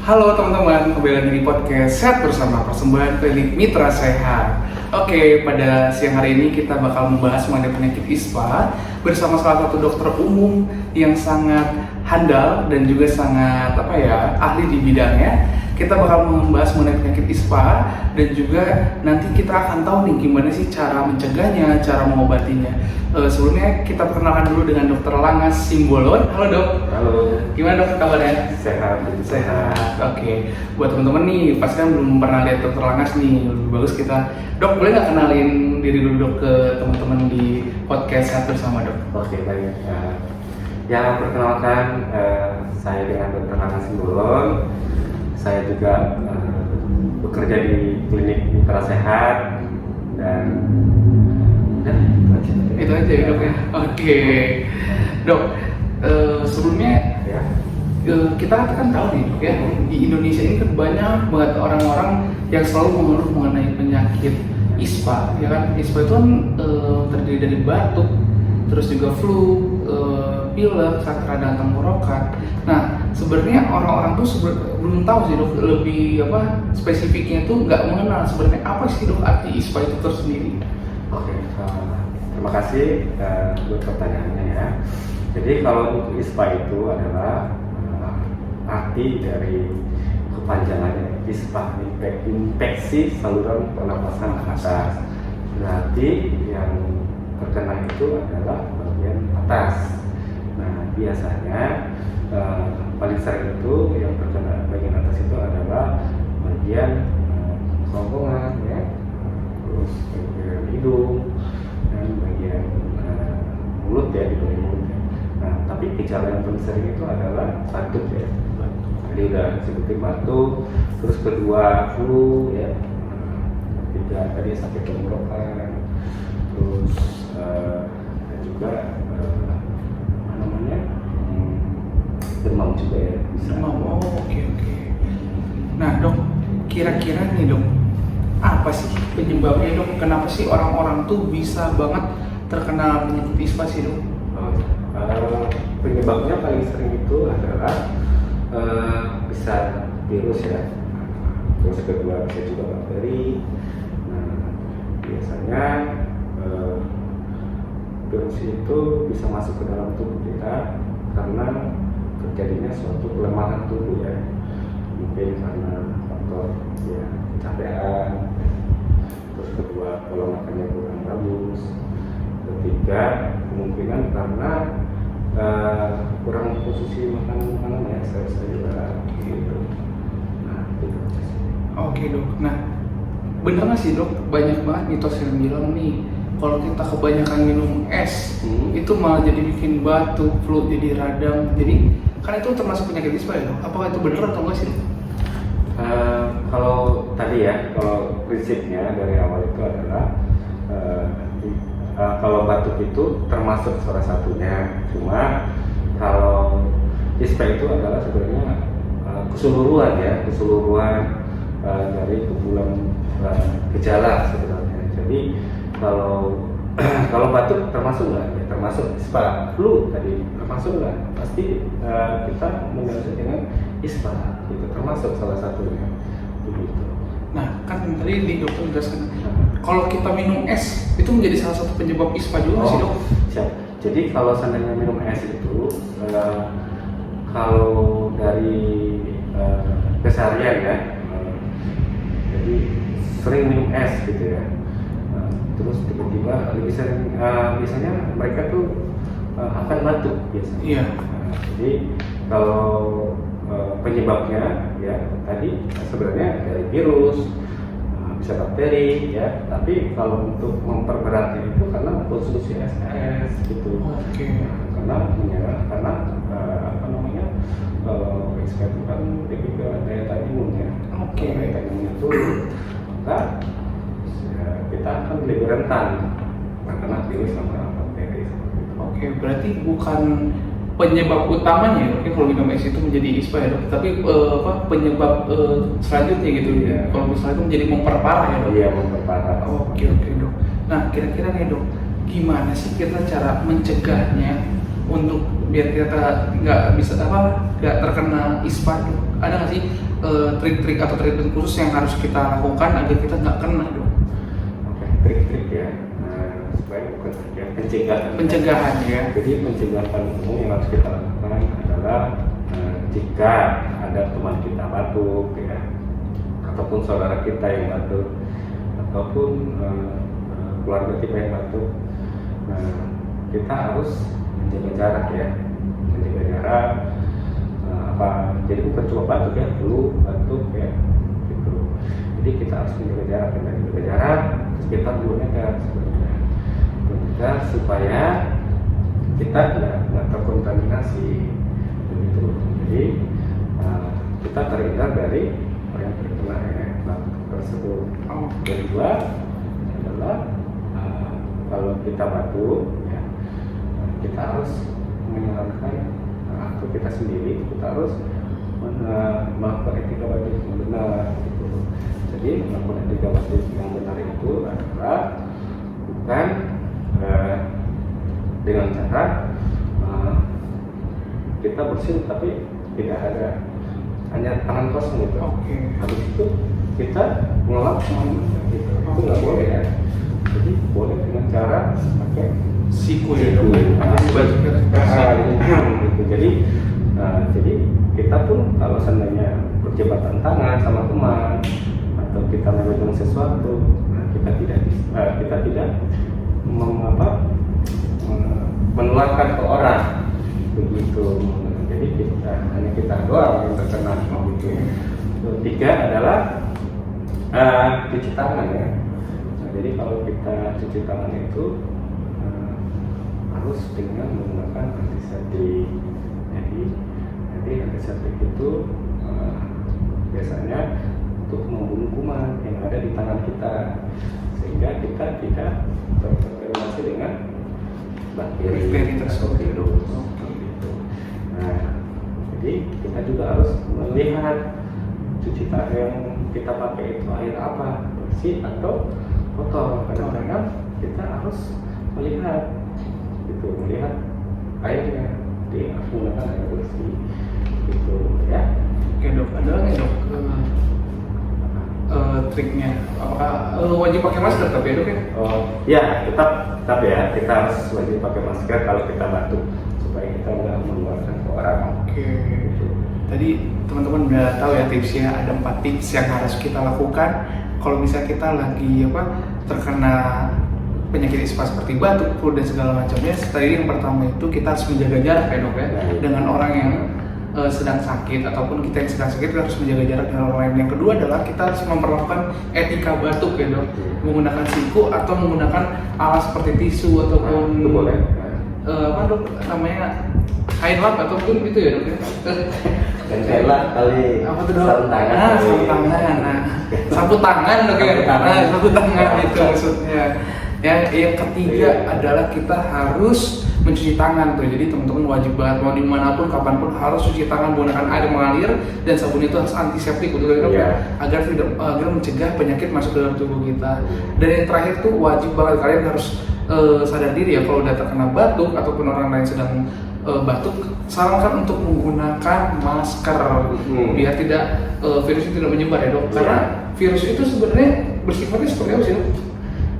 Halo teman-teman, kembali lagi di podcast Sehat Bersama Persembahan Klinik Mitra Sehat. Oke, pada siang hari ini kita bakal membahas mengenai penyakit ISPA bersama salah satu dokter umum yang sangat handal dan juga sangat ahli di bidangnya. Kita bakal membahas mengenai penyakit ISPA dan juga nanti kita akan tahu nih gimana sih cara mencegahnya, cara mengobatinya. Sebelumnya kita perkenalkan dulu dengan Dr. Langas Simbolon. Halo dok. Halo. Gimana dok kabarnya? Sehat. Oke. Buat teman-teman nih, pasti kan belum pernah lihat Dr. Langas nih. Lebih bagus kita, dok boleh nggak kenalin diri dulu dok ke teman-teman di podcast Sehat Bersama dok? Oke, baik. Yang perkenalkan, saya dengan Dr. Langas Simbolon. Saya juga bekerja di klinik Mitra Sehat dan itu aja ya dok ya. Oke. Dok, sebelumnya ya. Kita kan tahu nih dok ya, di Indonesia ini kan banyak banget orang-orang yang selalu mengeluh mengenai penyakit ISPA, ya kan? ISPA itu kan terdiri dari batuk, terus juga flu, pilek, sakit radang tenggorokan. Nah, sebenarnya orang-orang tuh belum tahu sih dok, lebih spesifiknya tuh nggak mengenal sebenarnya apa sih dok arti ISPA itu tersendiri. Oke, terima kasih buat pertanyaannya ya. Jadi kalau untuk ISPA itu adalah arti dari kepanjangannya ISPA, infeksi saluran pernapasan atas. Berarti yang terkena itu adalah bagian atas. Nah, biasanya paling sering itu yang terkena bagian atas itu adalah bagian kerongkongan ya, terus bagian hidung dan bagian mulut ya, di bagian mulut ya. Nah, tapi gejala yang paling sering itu adalah batuk ya. Jadi udah seperti batuk, terus kedua flu ya, ketiga tadi sakit tenggorokan, terus dan juga demam juga ya, bisa. Demam, oke. Nah dok, kira-kira nih dok, apa sih penyebabnya dok? Kenapa sih orang-orang tuh bisa banget terkena penyakit ISPA sih dok? Penyebabnya paling sering itu adalah bisa virus ya, terus kedua bisa juga bakteri. Nah, biasanya virus itu bisa masuk ke dalam tubuh kita karena terjadinya suatu pelemahan tubuh ya, mungkin karena faktor ya kecapean, terus kedua pola makannya kurang bagus, ketiga kemungkinan karena kurang konsumsi makanan ya, sayur-sayuran gitu. Nah, itu. Oke dok. Nah, bener nggak sih dok, banyak banget mitos yang bilang nih kalau kita kebanyakan minum es itu malah jadi bikin batuk, flu, jadi radang. Jadi kan itu termasuk penyakit ISPA ya dok? Apakah itu bener atau enggak sih? Kalau tadi ya, kalau prinsipnya dari awal itu adalah kalau batuk itu termasuk salah satunya. Cuma kalau ISPA itu adalah sebenarnya keseluruhan dari kumpulan gejala sebenarnya. Jadi kalau batuk termasuk nggak? Ya, termasuk ISPA. Flu tadi termasuk nggak? Pasti kita menyelesaikan ISPA, itu termasuk salah satunya. Begitu. Nah, kan tadi di dokter menjelaskan kalau kita minum es itu menjadi salah satu penyebab ISPA juga sih dok? Siap. Jadi kalau seandainya minum es itu kalau dari keseharian ya, jadi sering minum es gitu ya. Terus tiba-tiba lebih sering, biasanya mereka tuh akan batuk biasanya. Iya. Jadi kalau penyebabnya ya tadi sebenarnya dari virus, bisa bakteri ya. Tapi kalau untuk memperberatnya itu karena konsumsi es gitu. Oke. Karena ISPA itu kan lebih ke daya tahan imun ya. Oke. Daya tahan imun itu maka kita akan lebih rentan terkena virus sama bakteri seperti itu. Oke, berarti bukan penyebab utamanya ya dok, kalau minum es itu menjadi ISPA ya dok, tapi penyebab selanjutnya gitu ya. Kalau misalnya itu menjadi memperparah ya dok. Iya, memperparah. Oke dok. Nah, kira-kira nih dok, gimana sih kita cara mencegahnya untuk biar kita nggak terkena ISPA dok? Ada nggak sih trik-trik atau treatment khusus yang harus kita lakukan agar kita nggak kena dok? Oke, trik-trik ya. Supaya bukan trik ya, pencegahan. Pencegahan ya. Jadi pencegahan umum yang harus kita lakukan adalah jika ada teman kita batuk ya, ataupun saudara kita yang batuk, ataupun keluarga kita yang batuk, kita harus menjaga jarak ya, menjaga jarak. Jadi bukan cuma batuk ya, flu, batuk ya, gitu. Jadi kita harus menjaga jarak, terus kita 2 meter sebenarnya, 2 meter supaya kita nggak terkontaminasi, begitu. Jadi kita terhindar dari orang yang terkena batuk tersebut. Kedua adalah kalau kita batuk, ya, kita harus menyarankan atau kita sendiri kita harus melakukan etika batuk yang benar. Gitu. Jadi melakukan etika batuk yang benar itu adalah bukan dengan cara kita bersin tapi tidak ada, hanya tangan kosong gitu. Habis itu kita ngelap gitu. Itu nggak boleh ya. Jadi boleh dengan cara pakai siku ya dok. Gitu. Jadi kita pun kalau seandainya berjabatan tangan sama teman atau kita memegang sesuatu, kita tidak menularkan ke orang begitu. Jadi hanya kita doang yang terkena begitu. Tiga adalah cuci tangan ya. Jadi kalau kita cuci tangan itu harus dengan menggunakan antiseptik. Jadi antiseptik itu biasanya untuk membunuh kuman yang ada di tangan kita, sehingga kita tidak terkontaminasi dengan bakteri tersebut itu. Nah, jadi kita juga harus melihat cuci tangan yang kita pakai itu air apa, bersih atau kotor. Kadang-kadang kita harus melihat airnya, jadi harus menggunakan air bersih gitu ya. Oke dok, ada nggak dok triknya? Apakah wajib pakai masker tapi ya dok ya? Oh ya, tetap ya, kita harus wajib pakai masker kalau kita batuk supaya kita nggak menularkan ke orang. Oke. Tadi teman-teman udah tahu ya tipsnya, ada 4 tips yang harus kita lakukan kalau misalnya kita lagi terkena penyakit ispa seperti batuk, flu dan segala macamnya. Tadi yang pertama itu kita harus menjaga jarak ya dok ya, dengan orang yang sedang sakit ataupun kita yang sedang sakit, kita harus menjaga jarak dengan orang lain. Yang kedua adalah kita harus memperlakukan etika batuk ya dok, menggunakan siku atau menggunakan alat seperti tisu ataupun itu boleh. Apa dok namanya, kain lap ataupun itu ya dok ya. Dan kainlah kali apa tuh dok? Sarung tangan. Sarung tangan. Sapu tangan dok ya. Sapu tangan itu maksudnya. Ya, yang ketiga adalah kita harus mencuci tangan tuh. Jadi teman-teman wajib banget mau dimanapun kapanpun harus cuci tangan menggunakan air mengalir, dan sabun itu harus antiseptik betul kan? Agar mencegah penyakit masuk ke dalam tubuh kita. Dan yang terakhir tuh wajib banget kalian harus sadar diri ya, kalau udah terkena batuk ataupun orang lain sedang batuk, sarankan untuk menggunakan masker biar tidak virus itu tidak menyebar ya dok. Karena virus itu sebenarnya bersifatnya seperti apa sih dok?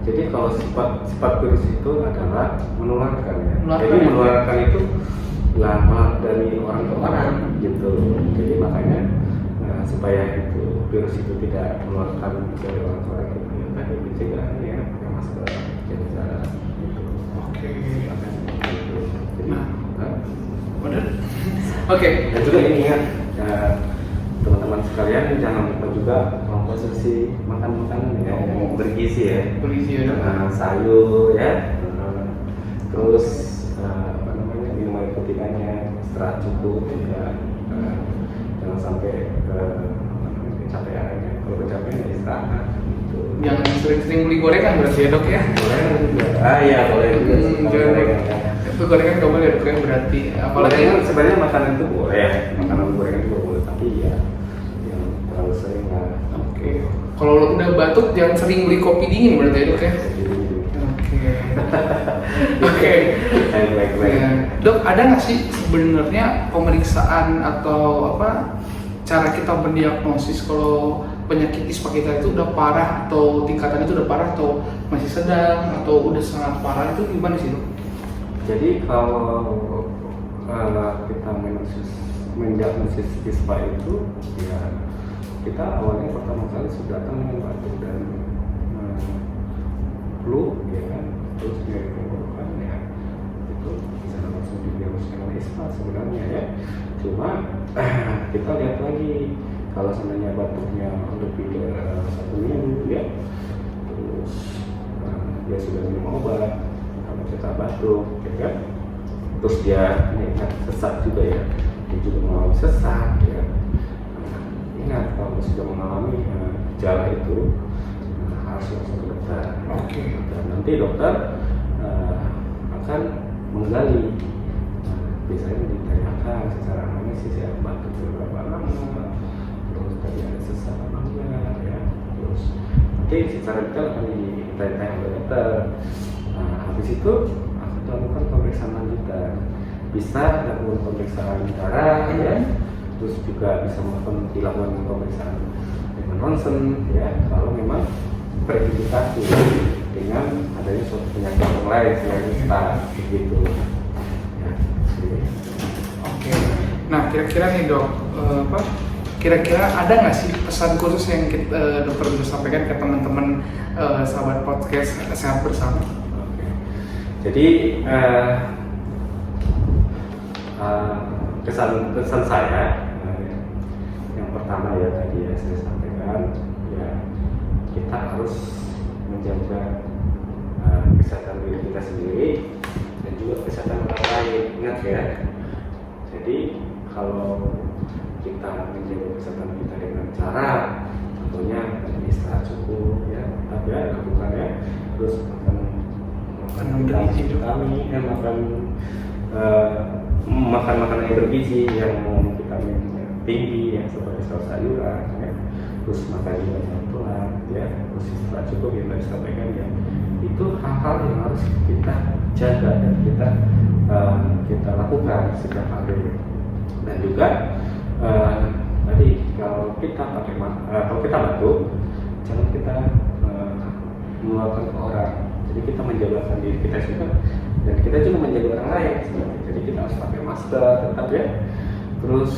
Jadi kalau sifat virus itu adalah menularkan ya. Jadi ya? menularkan itu nggak malah dari orang ke orang gitu. Jadi makanya supaya itu virus itu tidak menularkan dari orang ke orang itu, ya tadi pencegahannya pakai masker, jaga jarak gitu. Oke. Gitu. Jadi, benar. Oke. Dan juga ini ya, teman-teman sekalian jangan lupa juga mengkonsumsi makanan yang bergizi ya. Bergizi ya. Sayur ya. Terus minuman proteinnya setelah cukup juga. Jangan sampai kecapean ya. Kalau kecapean ya istirahat. Gitu. Jangan sering-sering beli gorengan berarti ya dok ya. Gorengan juga. Iya boleh juga sih. Gorengan. Itu gorengan nggak boleh dok ya berarti. Apalagi sebenarnya makanan itu boleh. Makanan gorengan juga boleh, tapi ya yang terlalu sering lah. Oke. Kalau udah batuk jangan sering beli kopi dingin berarti ya dok ya. Oke. Baik. Dok, ada nggak sih sebenarnya pemeriksaan atau cara kita mendiagnosis kalau penyakit ISPA kita itu udah parah atau tingkatan itu udah parah atau masih sedang atau udah sangat parah, itu gimana sih dok? Jadi kalau kita mendiagnosis ISPA itu ya kita awalnya pertama kali sudah datang dengan batuk dan flu ya kan, terus nyeri tenggorokan ya, itu bisa langsung didiagnosis dengan ISPA sebenarnya ya. Cuma kita lihat lagi kalau seandainya batuknya lebih dari 1 minggu ya, terus dia sudah minum obat kalau kita batuk ya kan, terus dia sesak juga ya, dia juga mengalami sesak ya. Ingat kalau sudah mengalami gejala itu harus langsung ke dokter. Dan nanti dokter akan menggali, biasanya ditanyakan secara anamnesis ya, batuk berapa lama, terus tadi ada sesak apa enggak ya, terus nanti secara detail akan ditanya oleh dokter. Habis itu akan dilakukan pemeriksaan lanjutan, bisa dilakukan pemeriksaan darah ya, terus juga bisa dilakukan pemeriksaan dengan ronsen ya, kalau memang terindikasi dengan adanya suatu penyakit yang lain selain ISPA begitu ya. Oke. Nah kira-kira nih dok, kira-kira ada nggak sih pesan khusus yang dokter bisa sampaikan ke teman-teman sahabat podcast Sehat Bersama? Oke. Jadi kesan saya yang pertama ya tadi ya saya sampaikan ya, kita harus menjaga kesehatan diri kita sendiri dan juga kesehatan orang lain. Ingat ya, jadi kalau kita menjaga kesehatan kita dengan cara tentunya istirahat cukup ya, tapi ya lakukan ya, terus makan vitamin dan makan makanan yang bergizi yang vitamin tinggi ya, seperti sayur-sayuran ya, terus makan juga pelan ya, terus istirahat cukup yang tadi sampaikan ya. Itu hal-hal yang harus kita jaga dan kita lakukan setiap hari. Dan juga tadi kalau kita batuk, jangan kita mengeluarkan ke orang. Jadi kita menjaga diri kita juga dan kita juga menjaga orang lain. Jadi kita harus pakai masker tetap ya. Terus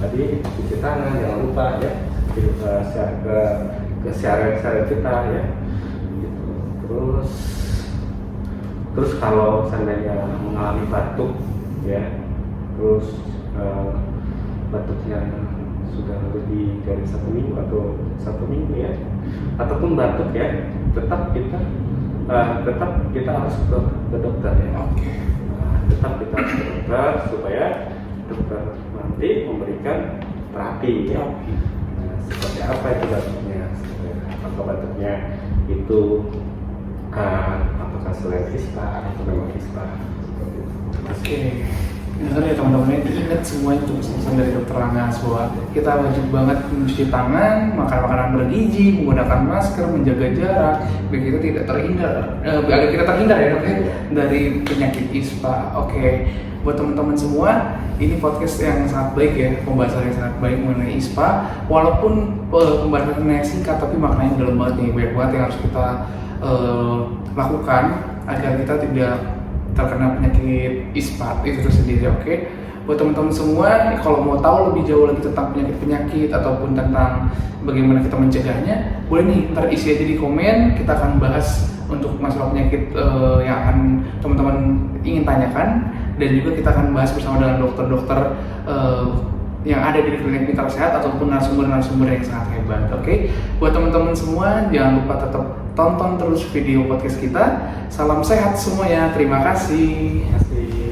tadi cuci tangan jangan lupa ya, ke syarat-syarat kita ya. Terus kalau seandainya mengalami batuk ya, terus batuknya sudah lebih dari 1 minggu atau 1 minggu ya, ataupun batuk ya, tetap kita harus ke dokter ya. Tetap kita harus ke dokter supaya dokter nanti memberikan terapi ya. Seperti apa itu batuknya? Apakah batuknya itu apakah selain ISPA atau memang ISPA? Oke. Dengar ya teman-teman, ingat semua itu pesan dari Dokter Ranggas bahwa kita wajib banget mencuci tangan, makan makanan bergizi, menggunakan masker, menjaga jarak, biar kita tidak terhindar ya dok ya, dari penyakit ISPA. Oke, buat teman-teman semua, ini podcast yang sangat baik ya, pembahasan yang sangat baik mengenai ISPA. Walaupun pembahasannya singkat, tapi maknanya dalam banget nih, banyak banget yang harus kita lakukan agar kita tidak terkena penyakit ISPA itu sendiri. Oke, buat teman-teman semua, kalau mau tahu lebih jauh lagi tentang penyakit ataupun tentang bagaimana kita mencegahnya, boleh nih ntar isi aja di komen, kita akan bahas untuk masalah penyakit yang akan teman-teman ingin tanyakan, dan juga kita akan bahas bersama dengan dokter-dokter yang ada di klinik Mitra Sehat ataupun narasumber-narasumber yang sangat hebat. Oke, buat teman-teman semua jangan lupa tetap tonton terus video podcast kita. Salam sehat semuanya, terima kasih. Terima kasih.